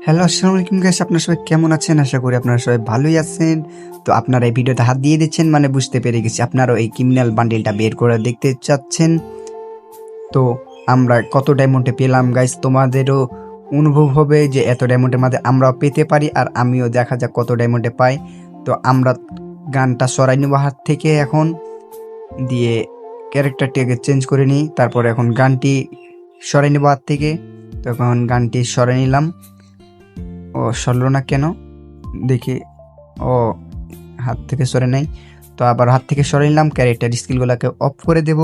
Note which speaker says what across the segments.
Speaker 1: Hello, আসসালামু আলাইকুম guys. আপনারা সবাই কেমন আছেন? আশা করি আপনারা সবাই ভালোই আছেন। তো আপনারা এই ভিডিওতে হাত দিয়ে দিচ্ছেন মানে বুঝতে পেরে গেছি আপনারাও এই ক্রিমিনাল বান্ডেলটা বের করে দেখতে চাচ্ছেন। তো আমরা কত ডায়মন্ডে পেলাম গাইস, তোমাদেরও অনুভব হবে যে এত ডায়মন্ডের মধ্যে আমরাও পেতে পারি, আর আমিও দেখা যাক কত ডায়মন্ডে পাই। তো আমরা গানটা সরাই নেব হাত থেকে এখন, দিয়ে ক্যারেক্টারটিকে চেঞ্জ করে নিই। তারপরে এখন গানটি সরাই নেব হাত থেকে। তো এখন গানটি সরাই নিলাম। ও সরলো না কেন দেখি। ও হাত থেকে সরে নেই। তো আবার হাত থেকে সরে নিলাম, ক্যারেক্টার স্কিলগুলোকে অফ করে দেব,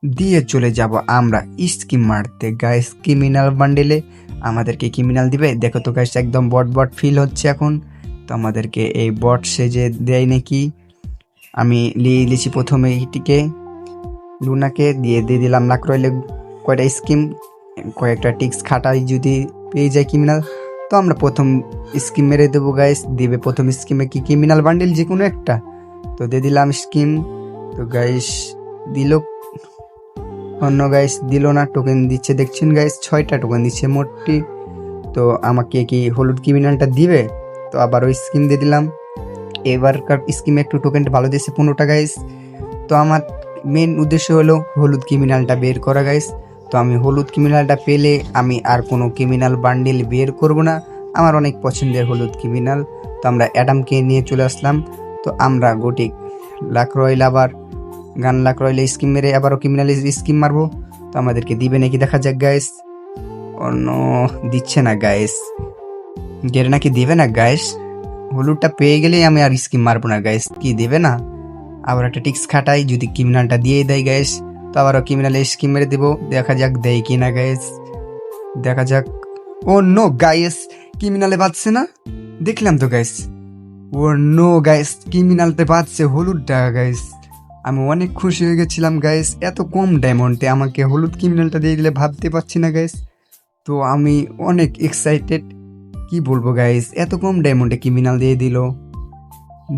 Speaker 1: দিয়ে চলে যাব আমরা স্কিম মারতে গাইস। ক্রিমিনাল বান্ডেলে আমাদেরকে ক্রিমিনাল দিবে। দেখো তো গাইস, একদম বট বট ফিল হচ্ছে এখন। তো আমাদেরকে এই বট সেজে দেয় নাকি। আমি লিয়েছি প্রথমে এটিকে, লুনাকে দিয়ে দিলাম লাক রয়েলে কয়টা স্কিম, কয়েকটা টিক্স খাটাই যদি পেয়ে যায় ক্রিমিনাল, তো আমরা প্রথম স্কিম মেরে দেবো গাইস। দিবে প্রথম স্কিমে কি ক্রিমিনাল বান্ডেল যে কোনো একটা, তো দিয়ে দিলাম স্কিম। তো গাইস দিল, অন্য গাইস দিল না, টোকেন দিচ্ছে দেখছেন গাইস, 6টা টোকেন দিচ্ছে মোটটি। তো আমাকে কি হলুদ ক্রিমিনালটা দিবে? তো আবার ওই স্কিম দিয়ে দিলাম। এবারকার স্কিমে একটু টোকেনটা ভালো দিয়েছে 15টা গাইস। তো আমার মেন উদ্দেশ্য হলো হলুদ ক্রিমিনালটা বের করা গাইস। তো আমি হলুদ ক্রিমিনালটা পেলে আমি আর কোনো ক্রিমিনাল বান্ডেল বের করব না, আমার অনেক পছন্দের হলুদ ক্রিমিনাল। তো আমরা অ্যাডামকে নিয়ে চলে আসলাম। তো আমরা গোটিক লাক রয়েল আবার গান লাক রয়েলে স্কিম মেরে আবারও ক্রিমিনাল স্কিম মারবো। তো আমাদেরকে দিবে নাকি দেখা যাক গাইস। অন্য দিচ্ছে না গাইস, গেরে নাকি দিবে না গাইস। হলুদটা পেয়ে গেলেই আমি আর স্কিম মারবো না গাইস। কি দেবে না? আবার একটা টিক্স খাটাই, যদি ক্রিমিনালটা দিয়ে দেয় গাইস তো আবারও ক্রিমিনাল স্কিম মেরে দেবো, দেখা যাক দেয় কি না গাইস। দেখা যাক। ও নো গাইস, ক্রিমিনালে বাঁচছে না, দেখলাম তো গাইস। ও নো গাইস, ক্রিমিনালতে বাঁচছে হলুদটা গাইস। আমি অনেক খুশি হয়ে গেছিলাম গাইস, এত কম ডায়মন্ডে আমাকে হলুদ ক্রিমিনালটা দিয়ে দিলে ভাবতে পারছি না গাইস। তো আমি অনেক এক্সাইটেড, কি বলবো গাইস, এত কম ডায়মন্ডে ক্রিমিনাল দিয়ে দিল।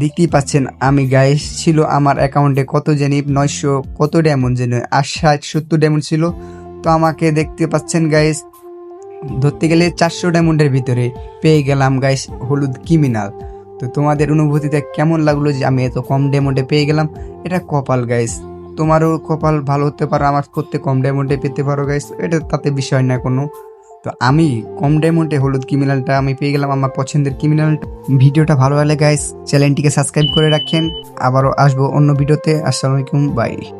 Speaker 1: দেখতেই পাচ্ছেন আমি গাইস, ছিল আমার অ্যাকাউন্টে কত জানি 900 কত ডায়মন্ড জানি, 60-70 ডায়মন্ড ছিল। তো আমাকে দেখতে পাচ্ছেন গাইস, ধরতে গেলে 400 ডায়মন্ডের ভিতরে পেয়ে গেলাম গাইস হলুদ ক্রিমিনাল। তো তোমাদের অনুভূতিটা কেমন লাগলো যে আমি এত কম ডায়মন্ডে পেয়ে গেলাম? এটা কপাল গাইস, তোমারও কপাল ভালো হতে পারো, আমার করতে কম ডায়মন্ডে পেতে পারো গাইস, এটা তাতে বিষয় না কোনো। তো আমি কম ডায়মন্ডে হলুদ ক্রিমিনালটা আমি পেয়ে গেলাম, আমার পছন্দের ক্রিমিনালটা। ভিডিওটা ভালো লাগলে গাইস চ্যানেলটিকে সাবস্ক্রাইব করে রাখেন। আবারও আসবো অন্য ভিডিওতে। আসসালামু আলাইকুম, বাই।